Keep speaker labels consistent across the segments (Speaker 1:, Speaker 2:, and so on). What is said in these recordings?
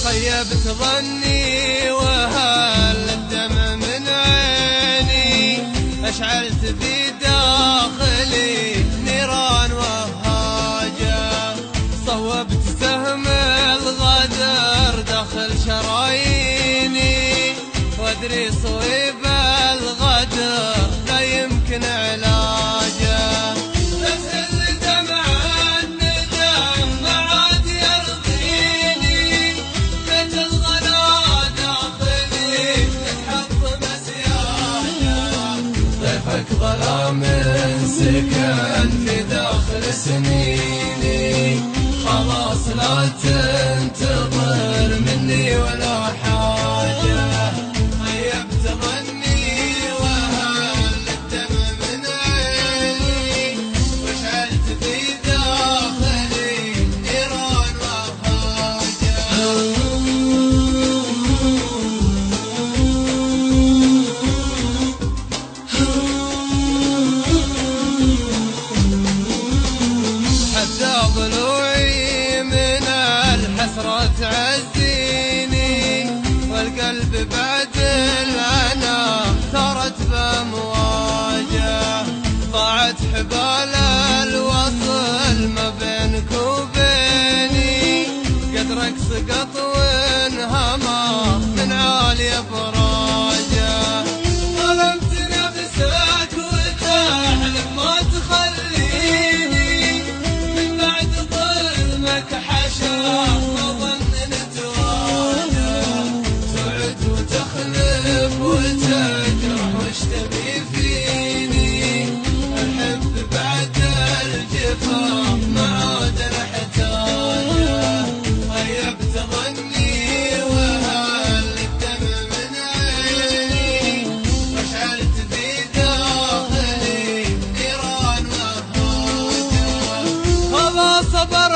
Speaker 1: خيبت ظني وهل الدمع من عيني، أشعلت في داخلي نيران وهاجة، صوبت سهم الغدر داخل شراييني، وادري صويب الغدر لا يمكن علاجه. ظلام سكن في داخل سنيني، خلاص لا تنتظر مني ولا حاجة. خيبت ظني وهل الدمع من عيني، واشعلت في داخلي نيران وهاجة. ضلوعي من الحسرة تعزيني، والقلب بعد الأنا ثارت بأمواجه، ضاعت حبال الوصل ما بينك وبيني، قدرك سقط وانهمر من عالي أبراجه. ظلمت نفسك وتحلم ما تخليني، حشا وظن نتواجه، تعد وتخلف وتجرح وش تبي فيني، الحب بعد الجفا ما عاد نحتاجه. خيبت ظني وهل الدمع من عيني، واشعلت في داخلي نيران وهاجه. خلاص صبر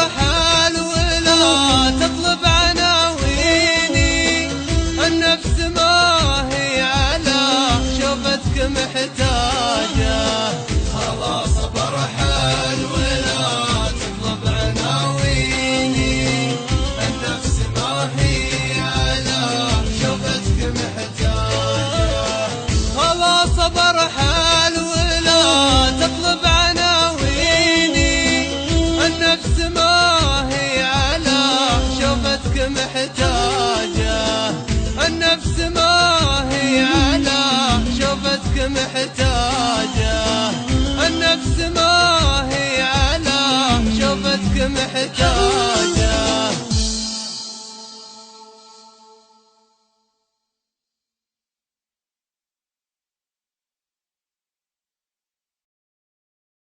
Speaker 1: تطلب عناويني، النفس ما هي على شوفتك محتاجة. خلاص برحل ولا تطلب عناويني، النفس ما هي على شوفتك محتاجة. خلاص برحل ولا تطلب عناويني، النفس ما هي شوفتك محتاجة. النفس ما هي على شوفتك محتاجة. النفس ما هي على شوفتك محتاجة.